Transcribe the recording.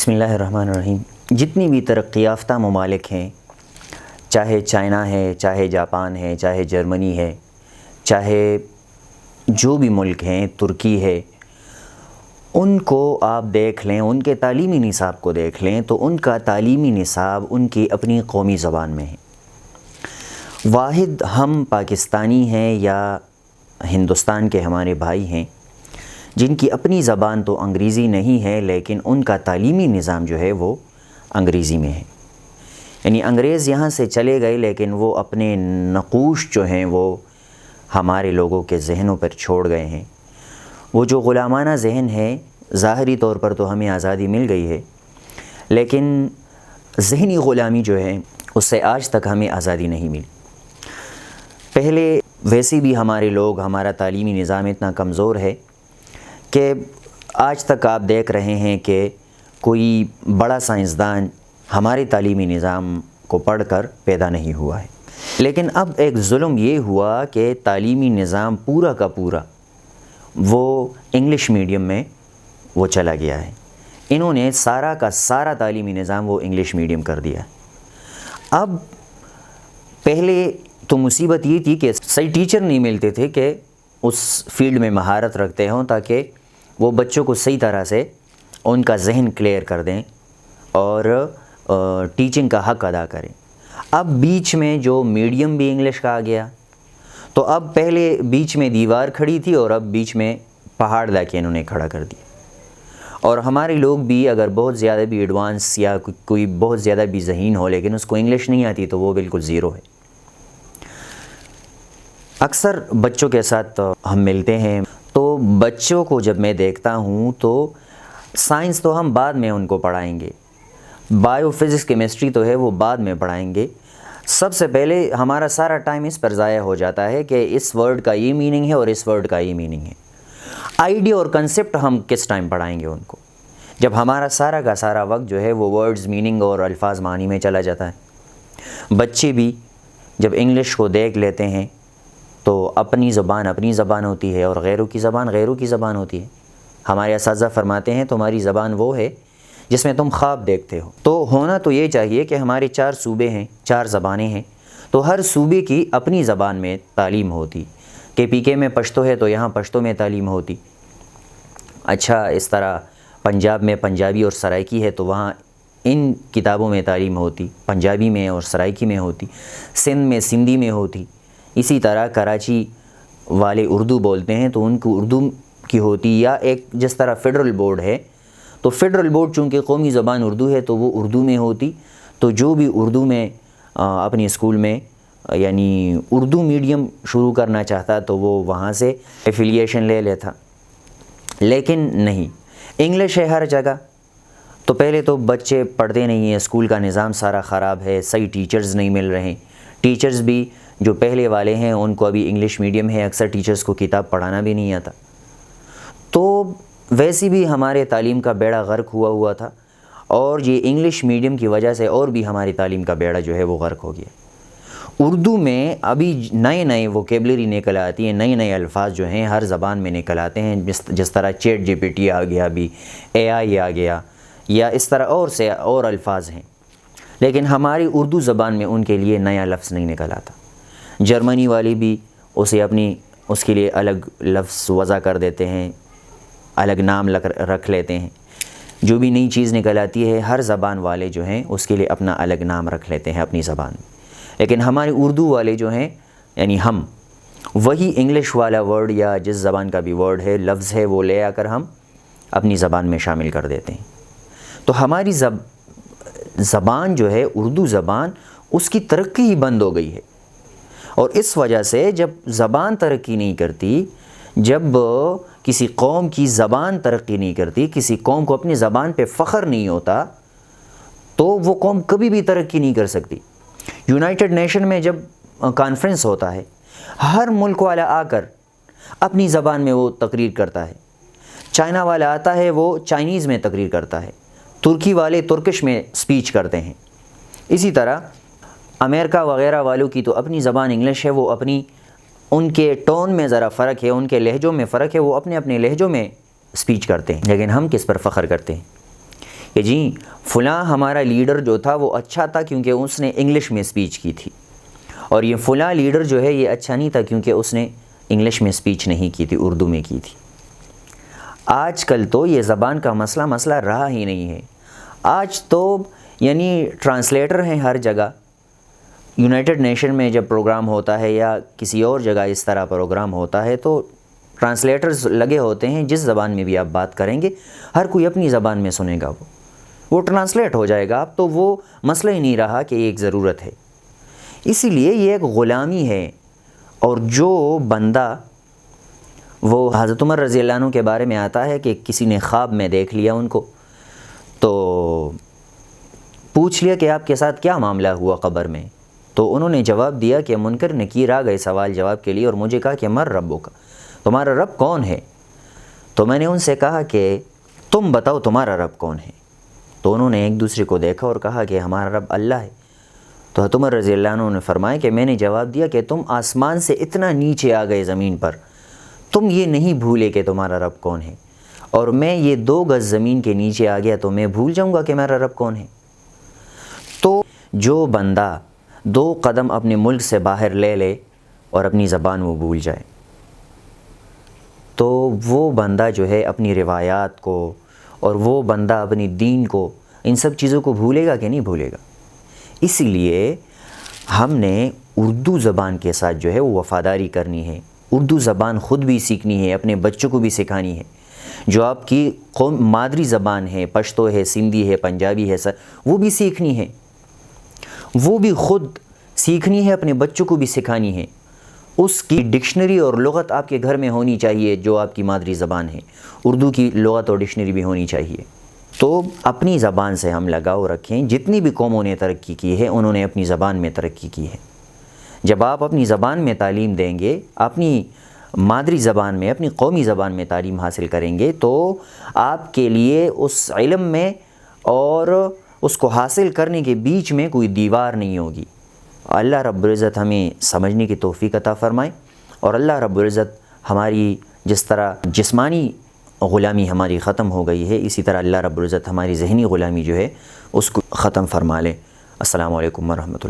بسم اللہ الرحمن الرحیم۔ جتنی بھی ترقی یافتہ ممالک ہیں، چاہے چائنا ہے، چاہے جاپان ہے، چاہے جرمنی ہے، چاہے جو بھی ملک ہیں، ترکی ہے، ان کو آپ دیکھ لیں، ان کے تعلیمی نصاب کو دیکھ لیں تو ان کا تعلیمی نصاب ان کی اپنی قومی زبان میں ہے۔ واحد ہم پاکستانی ہیں یا ہندوستان کے ہمارے بھائی ہیں جن کی اپنی زبان تو انگریزی نہیں ہے، لیکن ان کا تعلیمی نظام جو ہے وہ انگریزی میں ہے۔ یعنی انگریز یہاں سے چلے گئے لیکن وہ اپنے نقوش جو ہیں وہ ہمارے لوگوں کے ذہنوں پر چھوڑ گئے ہیں۔ وہ جو غلامانہ ذہن ہے، ظاہری طور پر تو ہمیں آزادی مل گئی ہے، لیکن ذہنی غلامی جو ہے اس سے آج تک ہمیں آزادی نہیں ملی۔ پہلے ویسے بھی ہمارے لوگ، ہمارا تعلیمی نظام اتنا کمزور ہے کہ آج تک آپ دیکھ رہے ہیں کہ کوئی بڑا سائنسدان ہمارے تعلیمی نظام کو پڑھ کر پیدا نہیں ہوا ہے۔ لیکن اب ایک ظلم یہ ہوا کہ تعلیمی نظام پورا کا پورا وہ انگلش میڈیم میں وہ چلا گیا ہے۔ انہوں نے سارا کا سارا تعلیمی نظام وہ انگلش میڈیم کر دیا ہے۔ اب پہلے تو مصیبت یہ تھی کہ صحیح ٹیچر نہیں ملتے تھے کہ اس فیلڈ میں مہارت رکھتے ہوں تاکہ وہ بچوں کو صحیح طرح سے ان کا ذہن کلیئر کر دیں اور ٹیچنگ کا حق ادا کریں۔ اب بیچ میں جو میڈیم بھی انگلش کا آ گیا تو اب پہلے بیچ میں دیوار کھڑی تھی اور اب بیچ میں پہاڑ لا کے انہوں نے کھڑا کر دیا۔ اور ہمارے لوگ بھی اگر بہت زیادہ بھی ایڈوانس یا کوئی بہت زیادہ بھی ذہین ہو لیکن اس کو انگلش نہیں آتی تو وہ بالکل زیرو ہے۔ اکثر بچوں کے ساتھ ہم ملتے ہیں تو بچوں کو جب میں دیکھتا ہوں تو سائنس تو ہم بعد میں ان کو پڑھائیں گے، بایو فزکس کیمسٹری تو ہے وہ بعد میں پڑھائیں گے۔ سب سے پہلے ہمارا سارا ٹائم اس پر ضائع ہو جاتا ہے کہ اس ورڈ کا یہ میننگ ہے اور اس ورڈ کا یہ میننگ ہے۔ آئیڈیا اور کنسپٹ ہم کس ٹائم پڑھائیں گے ان کو، جب ہمارا سارا کا سارا وقت جو ہے وہ ورڈز میننگ اور الفاظ معنی میں چلا جاتا ہے۔ بچے بھی جب انگلش کو دیکھ لیتے ہیں تو اپنی زبان ہوتی ہے اور غیروں کی زبان ہوتی ہے۔ ہمارے اساتذہ فرماتے ہیں تمہاری زبان وہ ہے جس میں تم خواب دیکھتے ہو۔ تو ہونا تو یہ چاہیے کہ ہمارے 4 صوبے ہیں، 4 زبانیں ہیں، تو ہر صوبے کی اپنی زبان میں تعلیم ہوتی۔ کہ پی کے میں پشتو ہے تو یہاں پشتو میں تعلیم ہوتی۔ اچھا اس طرح پنجاب میں پنجابی اور سرائکی ہے تو وہاں ان کتابوں میں تعلیم ہوتی، پنجابی میں اور سرائکی میں ہوتی، سندھ میں سندھی میں ہوتی۔ اسی طرح کراچی والے اردو بولتے ہیں تو ان کو اردو کی ہوتی، یا ایک جس طرح فیڈرل بورڈ ہے تو فیڈرل بورڈ چونکہ قومی زبان اردو ہے تو وہ اردو میں ہوتی۔ تو جو بھی اردو میں اپنے اسکول میں یعنی اردو میڈیم شروع کرنا چاہتا تو وہ وہاں سے ایفیلیشن لے لیتا، لیکن نہیں، انگلش ہے ہر جگہ۔ تو پہلے تو بچے پڑھتے نہیں ہیں، اسکول کا نظام سارا خراب ہے، صحیح ٹیچرز نہیں مل رہے ہیں۔ ٹیچرز بھی جو پہلے والے ہیں ان کو ابھی انگلش میڈیم ہے، اکثر ٹیچرز کو کتاب پڑھانا بھی نہیں آتا۔ تو ویسی بھی ہمارے تعلیم کا بیڑا غرق ہوا تھا، اور یہ انگلش میڈیم کی وجہ سے اور بھی ہماری تعلیم کا بیڑا جو ہے وہ غرق ہو گیا۔ اردو میں ابھی نئے ووکیبلری نکل آتی ہیں، نئے الفاظ جو ہیں ہر زبان میں نکل آتے ہیں، جس طرح چیٹ جی پی ٹی آ گیا، ابھی اے آئی آ گیا، یا اس طرح اور الفاظ ہیں، لیکن ہماری اردو زبان میں ان کے لیے نیا لفظ نہیں نکل آتا۔ جرمنی والی بھی اس کے لیے الگ لفظ وضع کر دیتے ہیں، الگ نام رکھ لیتے ہیں۔ جو بھی نئی چیز نکل آتی ہے ہر زبان والے جو ہیں اس کے لیے اپنا الگ نام رکھ لیتے ہیں اپنی زبان میں، لیکن ہمارے اردو والے جو ہیں یعنی ہم وہی انگلش والا ورڈ یا جس زبان کا بھی ورڈ ہے، لفظ ہے، وہ لے آ کر ہم اپنی زبان میں شامل کر دیتے ہیں۔ تو ہماری زبان جو ہے اردو زبان، اس کی ترقی ہی بند ہو گئی ہے۔ اور اس وجہ سے جب زبان ترقی نہیں کرتی، جب کسی قوم کی زبان ترقی نہیں کرتی، کسی قوم کو اپنی زبان پہ فخر نہیں ہوتا، تو وہ قوم کبھی بھی ترقی نہیں کر سکتی۔ یونائٹڈ نیشن میں جب کانفرنس ہوتا ہے، ہر ملک والا آ کر اپنی زبان میں وہ تقریر کرتا ہے۔ چائنا والا آتا ہے وہ چائنیز میں تقریر کرتا ہے، ترکی والے ترکش میں سپیچ کرتے ہیں۔ اسی طرح امریکہ وغیرہ والوں کی تو اپنی زبان انگلش ہے، وہ اپنی ان کے ٹون میں ذرا فرق ہے، ان کے لہجوں میں فرق ہے، وہ اپنے لہجوں میں سپیچ کرتے ہیں، لیکن ہم کس پر فخر کرتے ہیں؟ کہ جی فلاں ہمارا لیڈر جو تھا وہ اچھا تھا کیونکہ اس نے انگلش میں اسپیچ کی تھی، اور یہ فلاں لیڈر جو ہے یہ اچھا نہیں تھا کیونکہ اس نے انگلش میں اسپیچ نہیں کی تھی، اردو میں کی تھی۔ آج کل تو یہ زبان کا مسئلہ رہا ہی نہیں ہے۔ آج تو یعنی ٹرانسلیٹر ہیں ہر جگہ۔ یونائٹڈ نیشن میں جب پروگرام ہوتا ہے یا کسی اور جگہ اس طرح پروگرام ہوتا ہے تو ٹرانسلیٹرز لگے ہوتے ہیں، جس زبان میں بھی آپ بات کریں گے ہر کوئی اپنی زبان میں سنے گا، وہ ٹرانسلیٹ ہو جائے گا۔ اب تو وہ مسئلہ ہی نہیں رہا کہ ایک ضرورت ہے۔ اسی لیے یہ ایک غلامی ہے، اور جو بندہ، وہ حضرت عمر رضی اللہ عنہ کے بارے میں آتا ہے کہ کسی نے خواب میں دیکھ لیا ان کو، تو پوچھ لیا کہ آپ کے ساتھ کیا معاملہ ہوا قبر میں، تو انہوں نے جواب دیا کہ منکر نکیر آ گئے سوال جواب کے لیے اور مجھے کہا کہ مر ربو کا، تمہارا رب کون ہے؟ تو میں نے ان سے کہا کہ تم بتاؤ تمہارا رب کون ہے؟ تو انہوں نے ایک دوسرے کو دیکھا اور کہا کہ ہمارا رب اللہ ہے۔ تو حضرت عمر رضی اللہ عنہ نے فرمایا کہ میں نے جواب دیا کہ تم آسمان سے اتنا نیچے آ گئے زمین پر، تم یہ نہیں بھولے کہ تمہارا رب کون ہے، اور میں یہ 2 گز زمین کے نیچے آ گیا تو میں بھول جاؤں گا کہ میرا رب کون ہے؟ تو جو بندہ 2 قدم اپنے ملک سے باہر لے لے اور اپنی زبان وہ بھول جائے، تو وہ بندہ جو ہے اپنی روایات کو، اور وہ بندہ اپنی دین کو، ان سب چیزوں کو بھولے گا کہ نہیں بھولے گا؟ اسی لیے ہم نے اردو زبان کے ساتھ جو ہے وہ وفاداری کرنی ہے۔ اردو زبان خود بھی سیکھنی ہے، اپنے بچوں کو بھی سکھانی ہے۔ جو آپ کی مادری زبان ہے، پشتو ہے، سندھی ہے، پنجابی ہے، وہ بھی سیکھنی ہے، وہ بھی خود سیکھنی ہے، اپنے بچوں کو بھی سکھانی ہے۔ اس کی ڈکشنری اور لغت آپ کے گھر میں ہونی چاہیے، جو آپ کی مادری زبان ہے، اردو کی لغت اور ڈکشنری بھی ہونی چاہیے۔ تو اپنی زبان سے ہم لگاؤ رکھیں۔ جتنی بھی قوموں نے ترقی کی ہے انہوں نے اپنی زبان میں ترقی کی ہے۔ جب آپ اپنی زبان میں تعلیم دیں گے، اپنی مادری زبان میں، اپنی قومی زبان میں تعلیم حاصل کریں گے، تو آپ کے لیے اس علم میں اور اس کو حاصل کرنے کے بیچ میں کوئی دیوار نہیں ہوگی۔ اللہ رب العزت ہمیں سمجھنے کی توفیق عطا فرمائے، اور اللہ رب العزت ہماری جس طرح جسمانی غلامی ہماری ختم ہو گئی ہے، اسی طرح اللہ رب العزت ہماری ذہنی غلامی جو ہے اس کو ختم فرما لے۔ السلام علیکم ورحمۃ اللہ۔